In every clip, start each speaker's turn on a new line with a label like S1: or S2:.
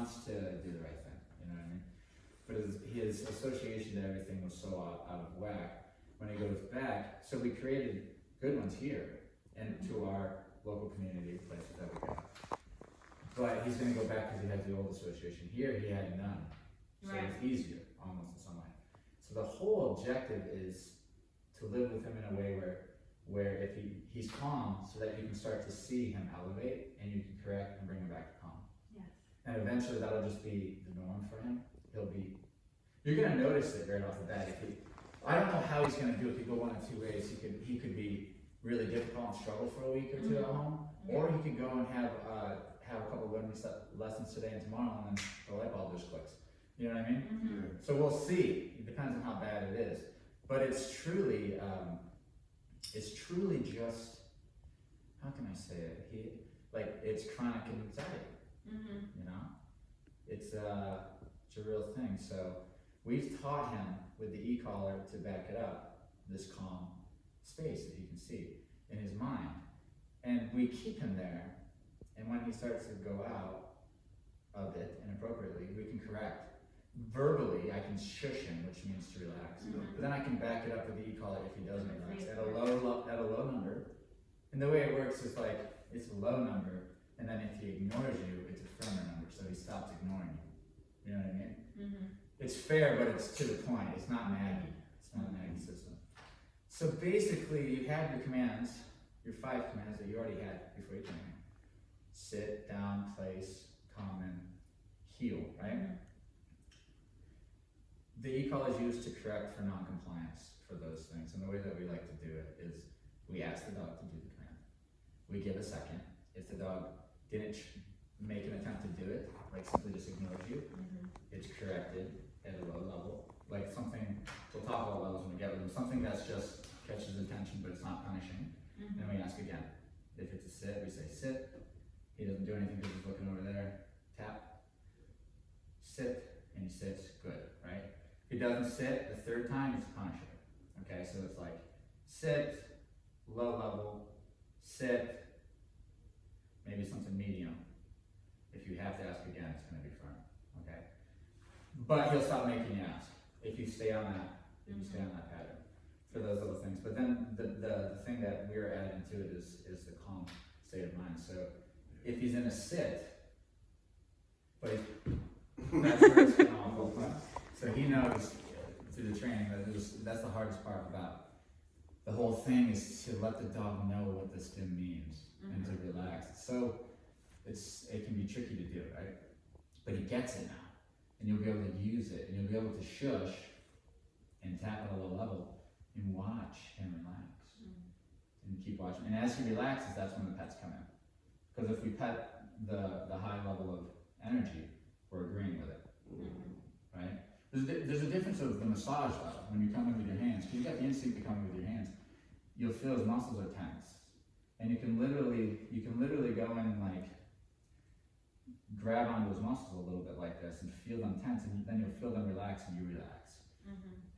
S1: wants to do the right thing, you know what I mean? But his association to everything was so out of whack. When he goes back, so we created good ones here and to our local community places that we got. But he's going to go back because he has the old association. Here he had none, so
S2: Right.
S1: it's easier almost in some way. So the whole objective is to live with him in a way where if he's calm, so that you can start to see him elevate and you can correct and bring him back to calm.
S2: Yes.
S1: And eventually that'll just be the norm for him. You're going to notice it right off the bat. I don't know how he's going to do it. He could go one of two ways. He could be really difficult and struggle for a week or two at home, or he could go and have a couple of learning lessons today and tomorrow, and then the light bulb just clicks. You know what I mean?
S2: Mm-hmm.
S1: So we'll see. It depends on how bad it is. But it's truly just, how can I say it? It's chronic anxiety.
S2: Mm-hmm.
S1: You know, it's a real thing. So we've taught him with the e-collar to back it up, this calm space that he can see in his mind, and we keep him there. And when he starts to go out of it inappropriately, we can correct. Verbally, I can shush him, which means to relax. But then I can back it up with the e-collar if he doesn't relax at a low number. And the way it works is it's a low number, and then if he ignores you, it's a firmer number, so he stops ignoring you. You know what I mean?
S2: Mm-hmm.
S1: It's fair, but it's to the point. It's not nagging. It's not a nagging system. So basically, you have your commands, your 5 commands that you already had before you came here. Sit, down, place, calm, and heal, right?
S2: Mm-hmm.
S1: The e-collar is used to correct for non-compliance for those things. And the way that we like to do it is we ask the dog to do the command. We give a second. If the dog didn't make an attempt to do it, simply just ignores you, it's corrected at a low level. We'll talk about levels when we get with them. Something that's just catches attention, but it's not punishing. Then we ask again. If it's a sit, we say sit. He doesn't do anything because he's looking over there. Tap. Sit, and he sits. Good, right? If he doesn't sit the 3rd time, it's punishing. Okay, so it's sit, low level, sit, maybe something medium. If you have to ask again, it's going to be firm. Okay, but he'll stop making you ask if you stay on that. If you stay on that pattern for those little things. But then the thing that we're adding to it is the calm state of mind. So if he's in a sit, but that's where it's going off. So he knows through the training that's the hardest part about the whole thing is to let the dog know what the stim means and to relax. So it can be tricky to do, right? But he gets it now, and you'll be able to use it, and you'll be able to shush and tap at a low level and watch him relax and keep watching. And as he relaxes, that's when the pets come in. Because if we pet the high level of energy, we're agreeing with it, right? There's a difference of the massage level when you come in with your hands, because you got the instinct to come in with your hands. You'll feel his muscles are tense, and you can literally go in and grab onto his muscles a little bit like this and feel them tense, and then you'll feel them relax and you relax.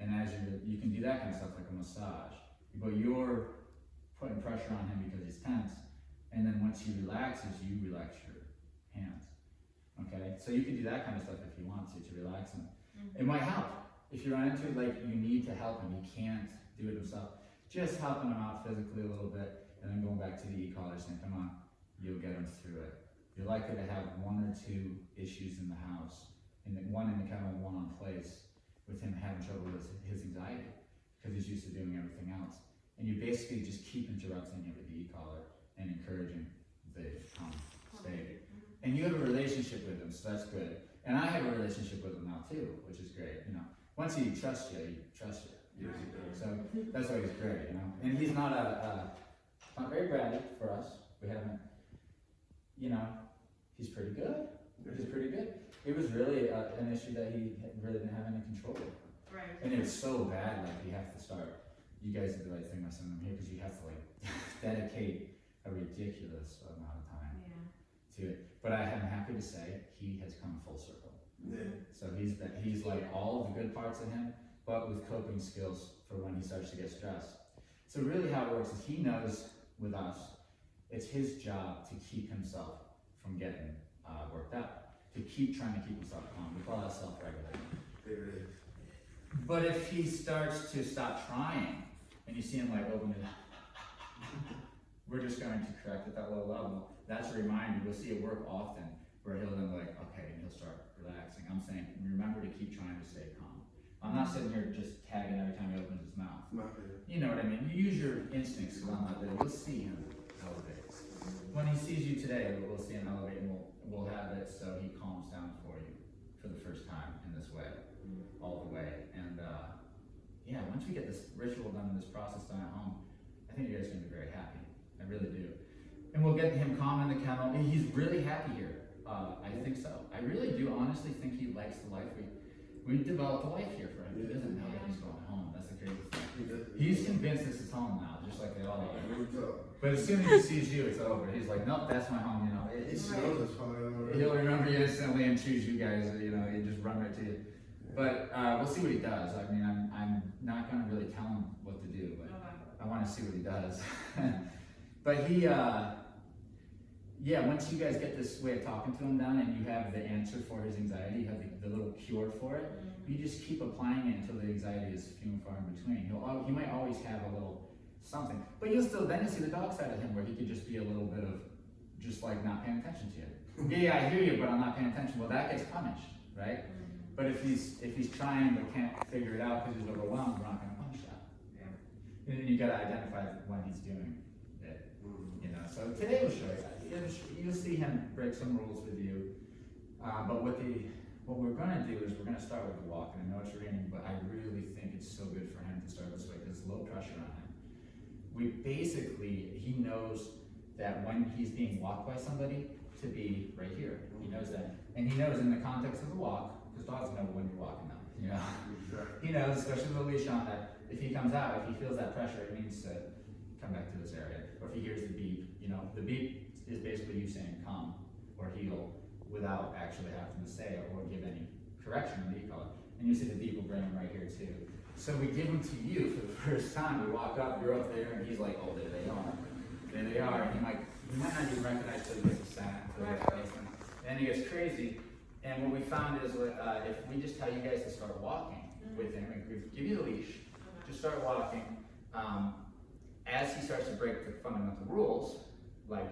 S1: And as you can do that kind of stuff like a massage, but you're putting pressure on him because he's tense, and then once he relaxes, you relax your hands. Okay, so you can do that kind of stuff if you want to relax him. It might help if you run into you need to help him. He can't do it himself. Just helping him out physically a little bit, and then going back to the e-collar saying, "Come on, you'll get him through it." You're likely to have 1 or 2 issues in the house, and one in the kennel, 1 on place, with him having trouble with his anxiety because he's used to doing everything else. And you basically just keep interrupting it with the e-collar and encouraging the state. And you have a relationship with him, so that's good. And I have a relationship with him now too, which is great. Once he trusts you, he trusts you. So that's why he's great, And he's not not very bratty for us. We haven't, he's pretty good. He's pretty good. It was really an issue that he really didn't have any control over.
S2: Right.
S1: And it's so bad, you have to start. You guys did the right thing by sending him here because you have to dedicate a ridiculous amount of time to it. But I am happy to say he has come full circle. So he's all of the good parts of him, but with coping skills for when he starts to get stressed. So really how it works is he knows with us, it's his job to keep himself from getting worked up. to keep trying to keep himself calm. We call that self-regulating.
S2: There it is.
S1: But if he starts to stop trying, and you see him like open it, we're just going to correct at that low level. That's a reminder. We'll see it work often, where he'll then be like, okay, and he'll start relaxing. I'm saying, remember to keep trying to stay calm. I'm not sitting here just tagging every time he opens his mouth.
S2: Not there.
S1: You know what I mean? You use your instincts, because I'm not there. You'll see him elevate. When he sees you today, we'll see him elevate, and we'll have it so he calms down for you for the first time in this way, all the way. And yeah, once we get this ritual done, this process done at home, I think you guys are going to be very happy. I really do. And we'll get him calm in the kennel. He's really happy here. I think so. I really do honestly think he likes the life we developed a life here for him. He doesn't know that he's going home. That's the crazy thing. He's convinced this is home now, just like they all are. But as soon as he sees you, it's over. He's like, nope, that's my home. You know, he'll remember you instantly and choose you guys. You know, he just run right to you. But we'll see what he does. I mean, I'm not going to really tell him what to do, but I want to see what he does. But he, yeah, once you guys get this way of talking to him down and you have the answer for his anxiety, you have the little cure for it, you just keep applying it until the anxiety is few and far in between. He might always have a little something, but then you'll see the dog side of him where he could just be a little bit of just like not paying attention to you. Yeah, I hear you, but I'm not paying attention. Well, that gets punished, right? But if he's trying but can't figure it out because he's overwhelmed, we're not going to punish that. Yeah. And then you got to identify when he's doing it. You know. So today we'll show you that. You'll see him break some rules with you. But what we're going to do is we're going to start with the walk. And I know it's raining, but I really think it's so good for him to start this way because it's low pressure on him. He knows that when he's being walked by somebody to be right here. He knows that. And he knows in the context of the walk, because dogs know when you're walking them. You know? He knows, especially with a leash on, that if he comes out, if he feels that pressure, it means to come back to this area. Or if he hears the beep, you know, the beep is basically you saying come or heel without actually having to say it or give any correction when you call it. And you see the beep will bring him right here too. So we give them to you for the first time. We walk up, you're up there, and he's like, oh, there they are. There they are. And he might not even recognize till he gets a sound, till he gets a placement. And he gets crazy. And what we found is if we just tell you guys to start walking with him, and give you the leash, just start walking. As he starts to break the fundamental rules, like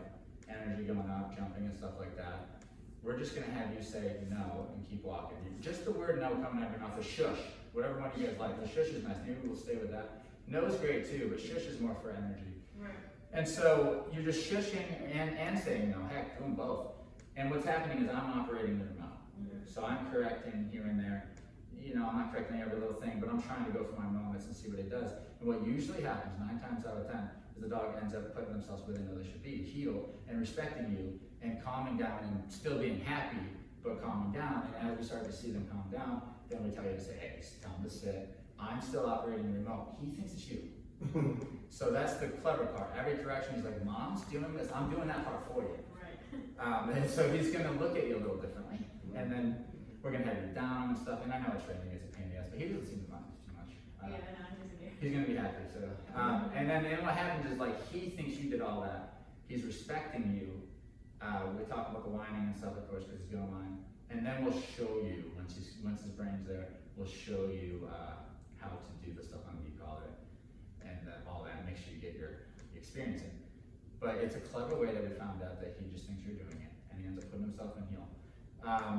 S1: energy going up, jumping, and stuff like that, we're just going to have you say no and keep walking. Just the word no coming out of your mouth, a shush, whatever one you guys like. The shush is nice. Maybe we'll stay with that. No is great too, but shush is more for energy. Right. And so you're just shushing and saying no. Heck, doing both. And what's happening is I'm operating the remote. So I'm correcting here and there. You know, I'm not correcting every little thing, but I'm trying to go for my moments and see what it does. And what usually happens 9 times out of 10 is the dog ends up putting themselves where they know they should be, heel, and respecting you, and calming down, and still being happy, but calming down. And as we start to see them calm down, then we tell you to say, hey, tell them to sit. I'm still operating the remote. He thinks it's you. So that's the clever part. Every correction, he's like, Mom's doing this. I'm doing that part for you. Right. And so he's going to look at you a little differently. And then we're going to have you down and stuff. And I know it's training is a pain in the ass, but he doesn't seem to mind too much. He's going to be happy. So, and then what happens is, like, he thinks you did all that. He's respecting you. We talk about the whining and stuff, of course, because he's going to whine. And then we'll show you, once his brain's there, we'll show you how to do the stuff on the deep collar and all that, and make sure you get your experience in. But it's a clever way that we found out that he just thinks you're doing it, and he ends up putting himself in heel.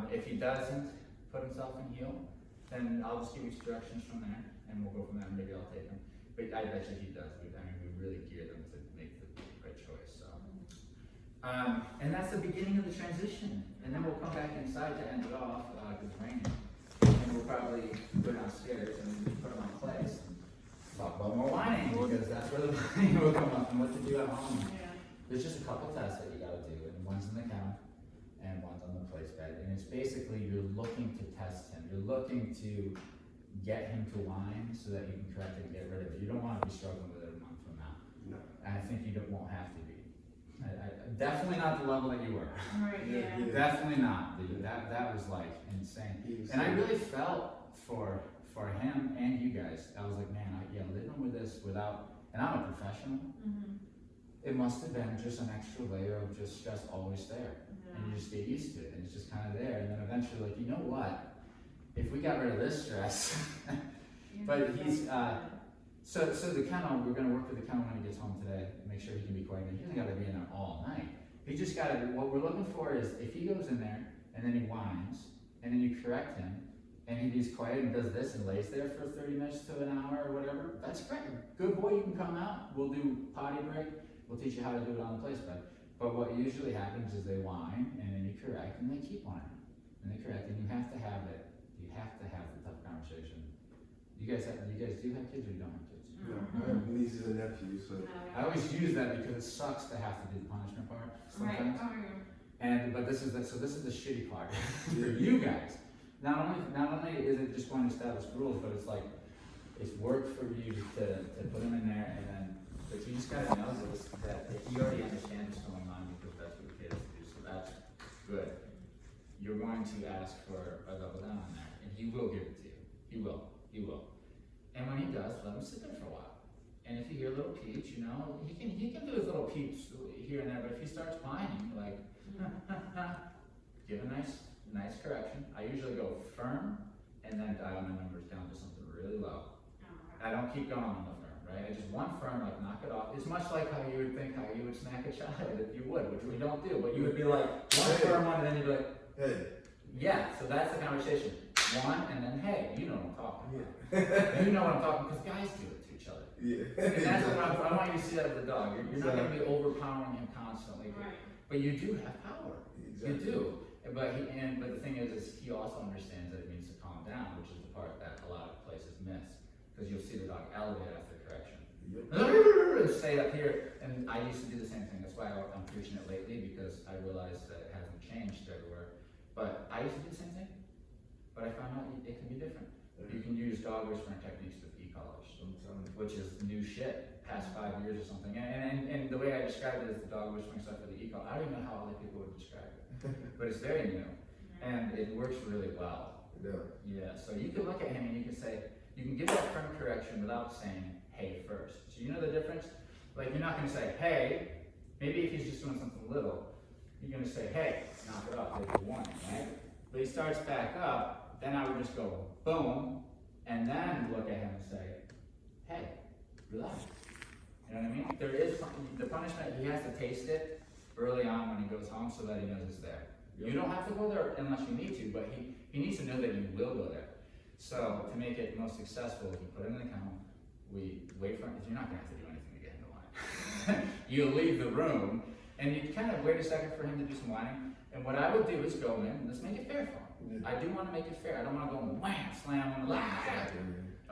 S1: If he doesn't put himself in heel, then I'll just give you directions from there, and we'll go from there, and maybe I'll take him. But I bet you he does. We really gear them to make the right choice. So, and that's the beginning of the transition. And then we'll come back inside to end it off, because it's raining. And we'll probably go downstairs and put him on place and talk about more whining, because that's where the whining will come up and what to do at home. Yeah. There's just a couple tests that you gotta do, and one's in the kennel and one's on the place bed. And it's basically you're looking to test him. You're looking to get him to whine so that you can correct it and get rid of it. You don't want to be struggling with it a month from now. No. And I think you won't have to be. Definitely not the level that you were. Right, yeah. Definitely not, dude. That was like insane. And I really felt for him and you guys. I was like, man, living with this without, and I'm a professional. it must have been just an extra layer of just stress always there. And you just get used to it, and it's just kind of there. And then eventually, like, you know what? If we got rid of this stress, but he's, so the kennel, we're gonna work with the kennel when he gets home today, make sure he can be quiet. And he doesn't gotta be in there all night. He just gotta, what we're looking for is if he goes in there and then he whines, and then you correct him, and he's quiet and does this and lays there for 30 minutes to an hour or whatever, that's great. Good boy, you can come out. We'll do potty break. We'll teach you how to do it on the place bed. But what usually happens is they whine, and then you correct, and they keep whining. And they correct, and you have to have it. You have to have the tough conversation. You guys do have kids or you don't have kids?
S2: No, I have nieces and nephews, so.
S1: I always use that because it sucks to have to do the punishment part sometimes. But this is the shitty part for you guys. Not only is it just going to establish rules, but it's like it's work for you to put them in there, and then but you just gotta know that if you already understand what's going on, you feel that's what the kids do, so that's good. You're going to ask for a double down on that, and he will give it to you. He will. And when he does, let him sit there for a while. And if you hear little peeps, you know, he can do his little peeps here and there, but if he starts whining, like, give a nice correction. I usually go firm and then dial my numbers down to something really low. I don't keep going on the firm, right? I just one firm, like knock it off. It's much like how you would think how you would smack a child if you would, which we don't do, but you would be like, one firm one, and then you'd be like,
S2: hey.
S1: Yeah, so that's the conversation. One, and then hey, you know what I'm talking about. You know what I'm talking about, because guys do it to each other.
S2: Yeah.
S1: And that's what I want you to see that with the dog. You're not going to be overpowering him constantly, but you do have power.
S2: Exactly.
S1: You do. But the thing is he also understands that it means to calm down, which is the part that a lot of places miss. Because you'll see the dog elevate after correction. Yep. And stay up here. And I used to do the same thing. That's why I'm preaching it lately, because I realized that it hasn't changed everywhere. But I used to do the same thing. But I found out it can be different. You can use dog whispering techniques with e-collars, which is new shit, past 5 years or something. And the way I describe it is the dog whispering stuff with the e-collar. I don't even know how other people would describe it, but it's very new, and it works really well. Yeah. So you can look at him and you can say, you can give that firm correction without saying hey first. So you know the difference? Like you're not going to say hey. Maybe if he's just doing something little, you're going to say hey, knock it off, take the warning, right? But he starts back up, then I would just go boom, and then look at him and say, hey, relax. You know what I mean? There is the punishment, he has to taste it early on when he goes home so that he knows it's there. You don't have to go there unless you need to, but he needs to know that you will go there. So to make it most successful, you put him in the kennel, we wait for him, you're not gonna have to do anything to get him to whine. You leave the room, and you kind of wait a second for him to do some whining, and what I would do is go in, let's make it fair for him. I do want to make it fair. I don't want to go and wham, slam on the lap.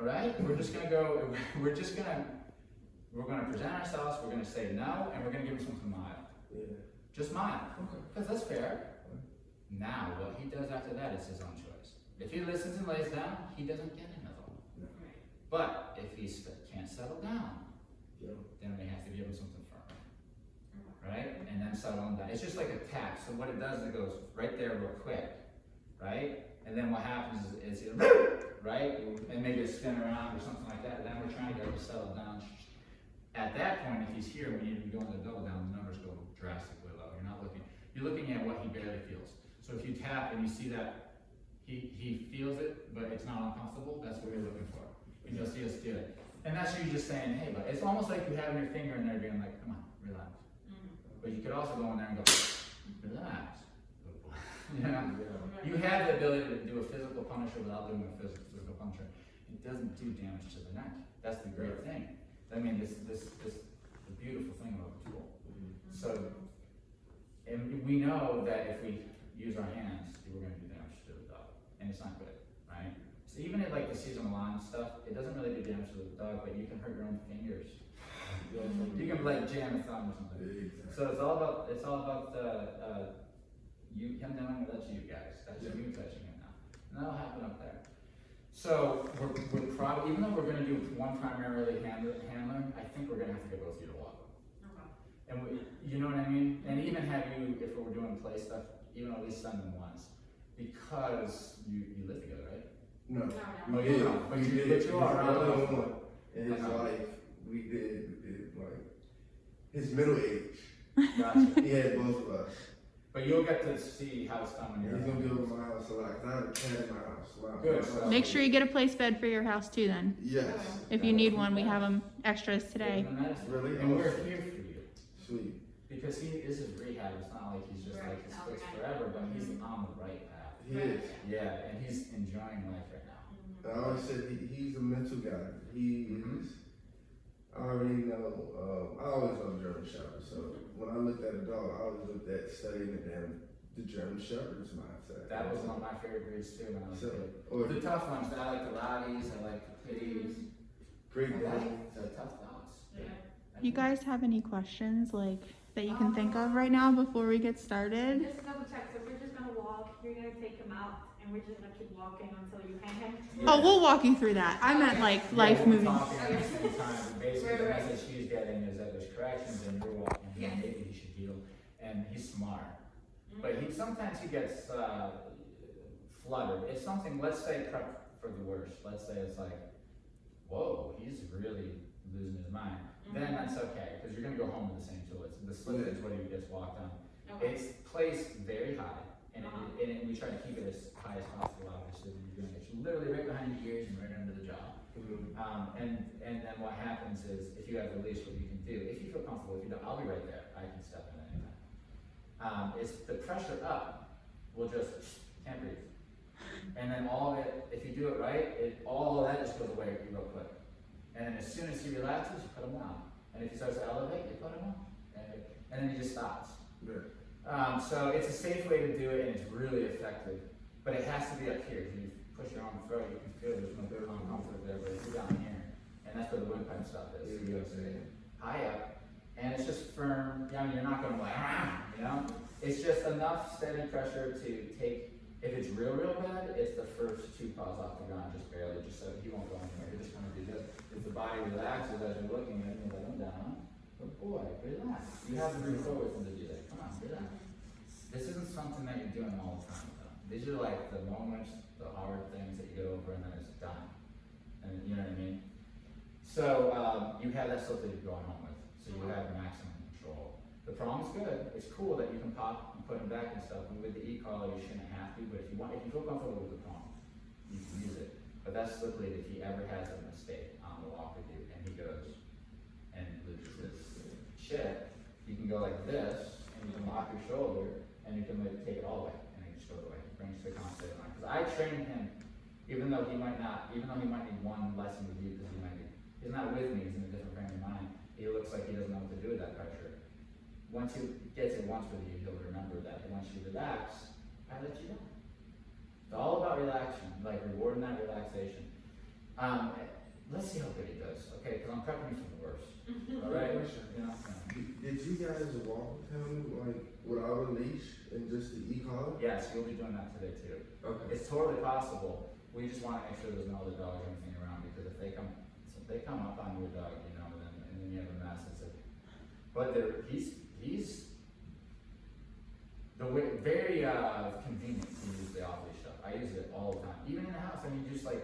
S1: All right? We're going to present ourselves, we're going to say no, and we're going to give him something mild. Just mild. Because that's fair. Now, what he does after that is his own choice. If he listens and lays down, he doesn't get another one. But if he can't settle down, then we have to give him something firm. Right? And then settle him down. It's just like a tap. So what it does is it goes right there real quick. Right? And then what happens is he'll, right? And maybe a spin around or something like that. And then we're trying to get him to settle down. At that point, if he's here, we need to be going to the double down, the numbers go drastically low. You're looking at what he barely feels. So if you tap and you see that he feels it, but it's not uncomfortable, that's what you're looking for. And you'll see us do it. And that's you just saying, hey, but it's almost like you having your finger in there being like, come on, relax. But you could also go in there and go, relax. You know? You have the ability to do a physical punisher without doing a physical punisher. It doesn't do damage to the neck. That's the great thing. I mean, this the beautiful thing about the tool. So, and we know that if we use our hands, we're going to do damage to the dog, and it's not good, right? So even at like the seasonal line stuff, it doesn't really do damage to the dog, but you can hurt your own fingers. You can like jam a thumb or something. So it's all about him knowing that that's you guys. That's you touching him now. And that'll happen up there. So we're probably, even though we're going to do one primarily handler, I think we're going to have to get both of you to walk. And you know what I mean? And even have you, if we're doing play stuff, even at least send them once. Because you live together, right?
S2: No.
S1: Oh, you don't. But you are.
S2: And it's like, we did like, his middle age.
S1: Gotcha.
S2: He had both of us.
S1: But you'll get to see how it's done when
S2: He's
S1: you're
S2: gonna be
S1: home.
S2: over my house a lot, 'cause I have a cat in my house. Wow.
S1: Good,
S2: My
S1: so-
S2: house-
S3: Make sure you get a place bed for your house too then.
S2: Yes.
S3: If you need one, we have them extras today.
S1: And that's-
S2: Really?
S1: And we're here for you.
S2: Sweet.
S1: Because this is rehab, it's not like he's just like his fixed forever, but he's on the right path.
S2: He is.
S1: Yeah, and he's enjoying life right now.
S2: I always said he's a mental guy. He
S1: Mhm.
S2: is. I already know. I always loved German Shepherds. So when I looked at a dog, I always looked at studying the German Shepherd's mindset.
S1: That was one of my favorite breeds too when I was a
S2: So,
S1: kid.
S2: or
S1: The tough ones, I like the Lotties, I like the Pitties.
S2: Great
S1: I
S2: Dane.
S1: like the tough dogs.
S3: You guys have any questions like that you can think of right now before we get started?
S4: Just double check, so we're just gonna walk, you're gonna take him out, and we're just gonna keep walking until you hang him?
S3: Oh, we'll walk you through that. I meant like life
S1: We're
S3: moving.
S1: talking at the same time, but basically the
S4: Right.
S1: message she's getting is that there's corrections and you're walking,
S4: Yes.
S1: and maybe he should heal, and he's smart. But sometimes he gets fluttered. If something, let's say prep for the worst, let's say it's like, whoa, he's really losing his mind, then that's okay, because you're gonna go home with the same tools. The slip is what he gets walked on.
S4: Okay.
S1: It's placed very high, and we try to keep it as high as possible, obviously, when you're doing it. It's literally right behind your ears and right under the jaw. And then what happens is, if you have the leash, what you can do, if you feel comfortable, if you don't, I'll be right there, I can step in anytime. Is the pressure up will just, can't breathe. And then all of it, if you do it right, all of that just goes away real quick. And then as soon as he relaxes, you put him down. And if he starts to elevate, you put him on. And then he just stops.
S2: Yeah.
S1: So it's a safe way to do it, and it's really effective. But it has to be up here. If you push your arm through, you can feel there's no comfort there, but if you're down here, and that's where the windpipe stuff is.
S2: Yeah,
S1: You go high up, and it's just firm. I mean, you're not going like, you know? It's just enough steady pressure to take. If it's real bad, it's the first 2 paws off the ground, just barely, just so he won't go anywhere. You're just gonna do this. If the body relaxes as you're looking at him, you let him down. Good boy, relax. You have to reach forward to do that. Come on, relax. This isn't something that you're doing all the time, though. These are like the moments, the hard things that you get over, and then it's done. And you know what I mean? So you have that stuff that you're going home with. So you have maximum control. The prong's good. It's cool that you can pop and put them back and stuff. And with the e-collar, you shouldn't have to. But if you feel comfortable with the prong, you can use it. But that's strictly if he ever has a mistake on the walk with you, and he goes and loses his shit. You can go like this, and you can lock your shoulder, and you can like take it all away, and it just goes away. It brings the concept on. Because I train him, even though he might need one lesson with you, because he's not with me, he's in a different frame of mind. He looks like he doesn't know what to do with that pressure. Once he gets it once with you, he'll remember that. And once you relax, I let you go. It's all about relaxing, like rewarding that relaxation. Let's see how good he does, okay? Because I'm prepping you for the worst. All right? You know?
S2: Did you guys walk with him like without a leash and just the e-collar?
S1: Yes, you'll be doing that today too.
S2: Okay.
S1: It's totally possible. We just want to make sure there's no other dogs or anything around, because if they come up on your dog, you know, and then you have a mess. But he's very convenient to use the off leash stuff. I use it all the time, even in the house. I mean, just like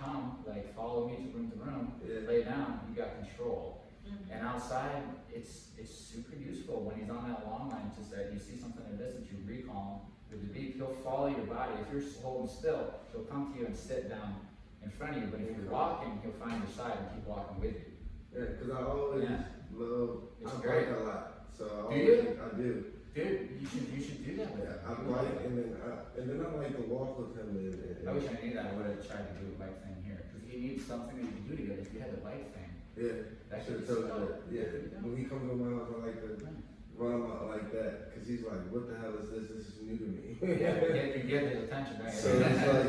S1: come, like follow me to room,
S2: Yeah.
S1: lay down. You got control. And outside, it's super useful when he's on that long line. Just that you see something in the distance, you recall him with the beep. He'll follow your body. If you're holding still, he'll come to you and sit down in front of you. But if you're walking, he'll find your side and keep walking with you.
S2: Yeah, because I always love.
S1: It's
S2: I
S1: great.
S2: bike a lot, so I
S1: Do you?
S2: I do.
S1: Dude, you should do that with
S2: Yeah,
S1: him.
S2: I bike and then I like to walk with him.
S1: I wish I knew that. I would have tried to do a bike thing here, because he needs something that you can do together. If you had the bike thing,
S2: Yeah,
S1: that
S2: should
S1: should
S2: have
S1: be
S2: told you
S1: so.
S2: that. Yeah, when he comes to my house, I like to run him out like that because he's like, "What the hell is this? This is new to me."
S1: Yeah, you get his attention, right?
S2: So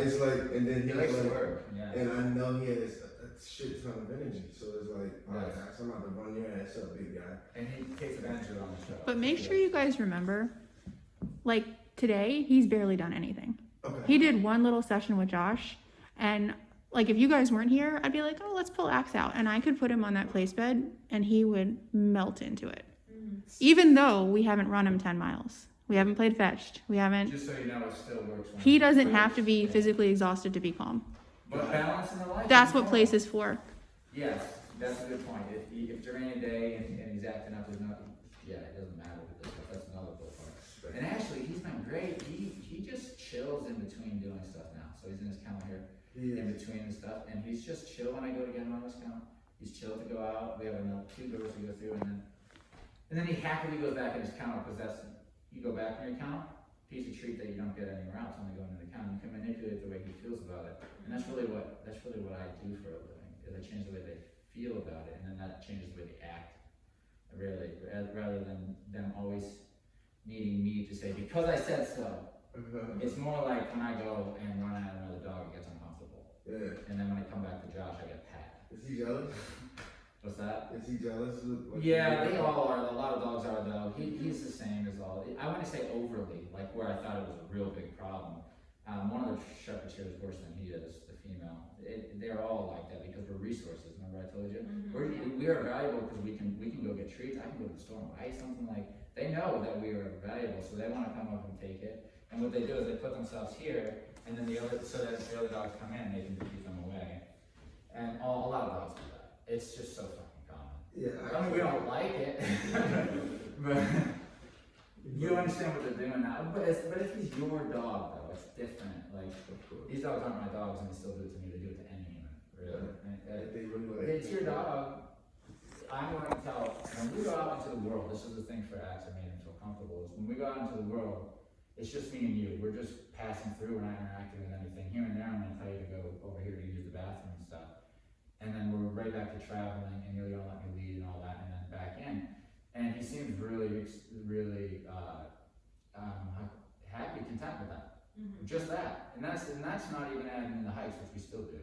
S2: it's like, and then
S1: he
S2: he's
S1: likes to
S2: like,
S1: work. Yeah.
S2: and I know he has a shit ton of energy. So it's like, all right,
S1: Yes.
S2: I'm about to run your ass up, big guy.
S1: And he takes advantage of it on the show.
S3: But make sure you guys remember, like today, he's barely done anything.
S2: Okay.
S3: He did one little session with Josh, and like if you guys weren't here, I'd be like, oh, let's pull Axe out, and I could put him on that place bed, and he would melt into it. Even though we haven't run him 10 miles, we haven't played fetched, we haven't.
S1: Just so you know, it still works. when
S3: He
S1: you-
S3: doesn't have to be physically exhausted to be calm.
S1: But balance in the life.
S3: That's
S1: is
S3: what
S1: normal.
S3: place is for.
S1: Yes, That's a good point. If during a day and he's acting up, there's no, yeah, it doesn't matter with this stuff. That's another cool part. And actually, he's been great. He just chills in between doing stuff now. So he's in his kennel here, in between and stuff, and he's just chill when I go to get him on his kennel. He's chill to go out. We have another 2 doors to go through, and then he happily goes back in his kennel because that's, you go back in your kennel, piece of treat that you don't get anywhere else when they go into the kennel. You can manipulate the way he feels about it, and that's really what I do for a living. Is I change the way they feel about it, and then that changes the way they act. Really, rather than them always needing me to say because I said so. It's more like when I go and run at another dog, it gets uncomfortable.
S2: Yeah.
S1: And then when I come back to Josh, I get pat.
S2: Is he jealous?
S1: What's that?
S2: Is he jealous?
S1: Yeah, they all are. A lot of dogs are though. He's the same as all. I wouldn't say overly, like where I thought it was a real big problem. One of the shepherds here is worse than he is, the female. They're all like that because we're resources. Remember I told you? We are valuable because we can go get treats. I can go to the store and buy something like. They know that we are valuable, so they want to come up and take it. And what they do is they put themselves here, and then so that if the other dogs come in, they can keep them away. And a lot of dogs do that. It's just so fucking common.
S2: Yeah.
S1: I mean, we don't like it, but you understand what they're doing now. But if he's your dog, though, it's different. Like, these dogs aren't my dogs, and they still do it to me. They do it to any human, really.
S2: They really like
S1: It's your dog. I'm going to tell, when we go out into the world, this is the thing for Axe that made him feel comfortable, is when we go out into the world, it's just me and you. We're just passing through, we're not interacting with anything. Here and there, I'm going to tell you to go over here to use the bathroom and stuff. And then we're right back to traveling, and you're going to let me lead and all that, and then back in. And he seems really happy, content with that. Just that. And that's not even adding in the hikes, which we still do.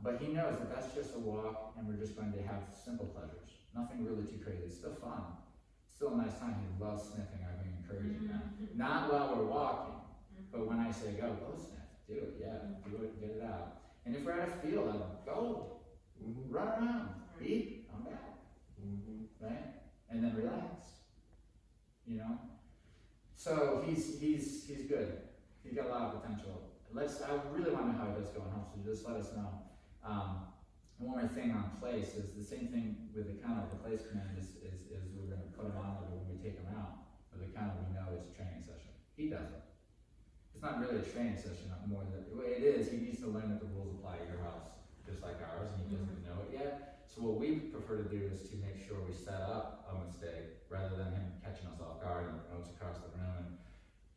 S1: But he knows that that's just a walk, and we're just going to have simple pleasures. Nothing really too crazy. It's still fun. It's still a nice time. He loves sniffing. I've been encouraging him. Not while we're walking, but when I say go sniff. Do it. Yeah, do it. Get it out. And if we're at a field, I'll go. Run around. Eat. I'm back. Right? And then relax. You know. So he's good. He's got a lot of potential. I really want to know how it does going home, so just let us know. One more thing on place is the same thing with the kennel. The place command is we're going to put him on when we take him out. With the kennel, we know it's a training session. He doesn't. It's not really a training session, more than the way it is. He needs to learn that the rules apply to your house, just like ours, and he doesn't know it yet. So what we prefer to do is to make sure we set up a mistake rather than him catching us off guard and notes across the room. And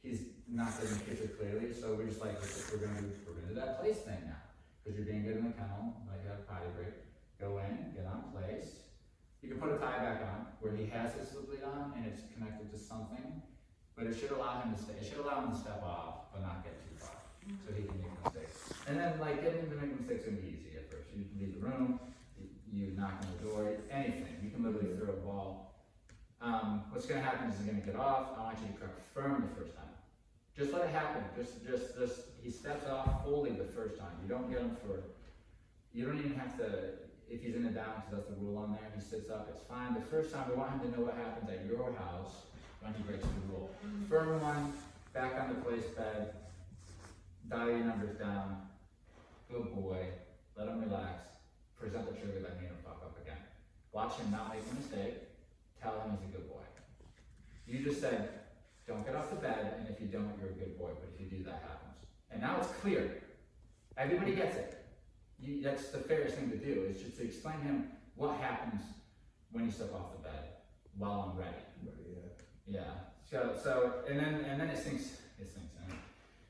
S1: he's not getting the picture clearly, so we're just like, we're gonna do that place thing now. Because you're being good in the kennel, like you have a potty break. Go in, get on place. You can put a tie back on where he has his slip lead on and it's connected to something, but it should allow him to step off, but not get too far. So he can make mistakes. And then like getting him to make mistakes is gonna be easy at first. You can leave the room, you knock on the door, anything. You can literally throw a ball. What's gonna happen is he's gonna get off. I want you to correct firm the first time. Just let it happen. Just he steps off fully the first time. You don't get him you don't even have to, if he's in a down, because that's the rule on there, he sits up, it's fine. The first time, we want him to know what happens at your house when he breaks the rule. Firm one, back on the place bed, dial your numbers down, good boy, let him relax, present the trigger that made him fuck up again. Watch him not make a mistake, tell him he's a good boy. You just said, don't get off the bed, and if you don't, you're a good boy, but if you do, that happens. And now it's clear. Everybody gets it. That's the fairest thing to do, is just to explain to him what happens when you step off the bed while I'm ready. Yeah. So and then it sinks in.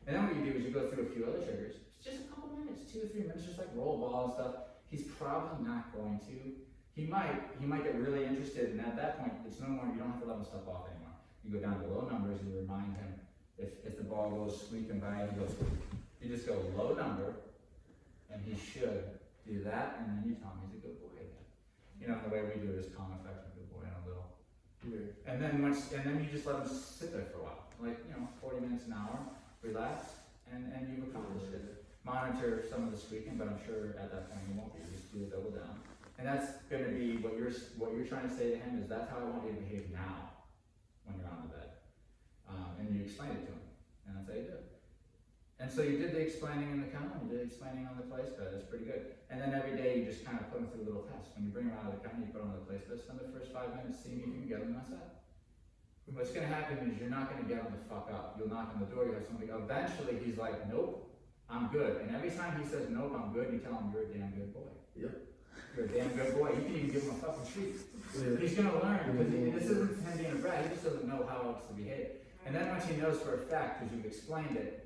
S1: And then what you do is you go through a few other triggers. It's just a couple minutes, 2 or 3 minutes, just like roll ball and stuff. He's probably not going to. He might get really interested, and at that point, it's no more, you don't have to let him step off anymore. You go down to low numbers and you remind him if the ball goes squeaking by, he goes, you just go low number, and he should do that, and then you tell him he's a good boy again. You know, the way we do it is calm effect and good boy in a little.
S2: Yeah.
S1: And then you just let him sit there for a while, like 40 minutes an hour, relax, and you've accomplished it. Monitor some of the squeaking, but I'm sure at that point you won't be. Just do a double down, and that's going to be what you're trying to say to him is that's how I want you to behave now when you're on the bed, and you explain it to him, and that's how you do it. And so you did the explaining in the kennel, you did the explaining on the place bed, it's pretty good. And then every day you just kind of put them through a little test. When you bring them out of the kennel, you put them on the place bed, spend the first 5 minutes seeing if you can get them to mess up. What's gonna happen is you're not gonna get them to fuck up. You'll knock on the door, you have somebody, eventually he's like, nope, I'm good. And every time he says, nope, I'm good, you tell him you're a damn good boy.
S2: Yep.
S1: You're a damn good boy. You can even give him a fucking treat.
S2: Yeah.
S1: He's gonna learn, because this isn't him being a brat, he just doesn't know how else to behave. And then once he knows for a fact, because you've explained it,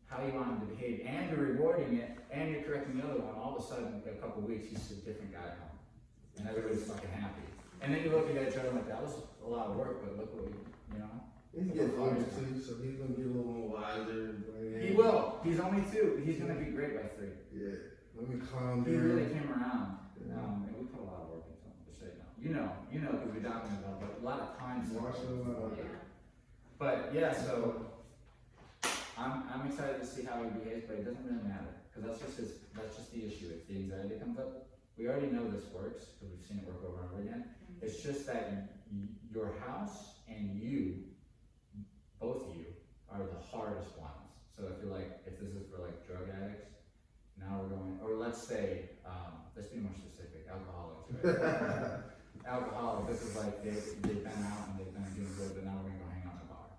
S1: how you want him to behave, and you're rewarding it, and you're correcting the other one, all of a sudden, in a couple of weeks, he's a different guy at home. And everybody's fucking happy. And then you look at each other like, that was a lot of work, but look what we, you know?
S2: He's getting older too, so he's gonna get a little more wiser.
S1: He will. He's only 2. He's gonna be great by 3.
S2: Yeah. Let me calm
S1: He
S2: down.
S1: really came around, and we put a lot of work into him, just so you know. You know, because we documented about it, but a lot of times.
S2: Marshall,
S1: But yeah, so I'm excited to see how he behaves, but it doesn't really matter, because that's just the issue. It's the anxiety that comes up. We already know this works, because we've seen it work over and over again. It's just that your house and you, both of you, are the hardest ones. So if you're like, if this is for like drug addicts, now we're going, or let's say, let's be more specific, alcoholics, right? Alcoholics, this is like they've been out and they've been doing good, but now we're gonna go hang out in the bar.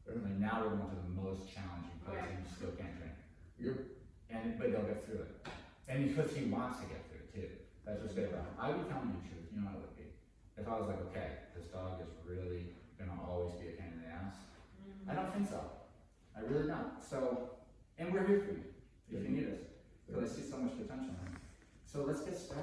S1: Like now we're going to the most challenging place and you still can't drink. But they'll get through it. And because he wants to get through it too. That's what's good about him. I would tell him the truth, you know how it would be. If I was like, okay, this dog is really gonna always be a pain in the ass. I don't think so. I really don't. So, and we're here for you if you need us. Because I see so much potential in him. So let's get started.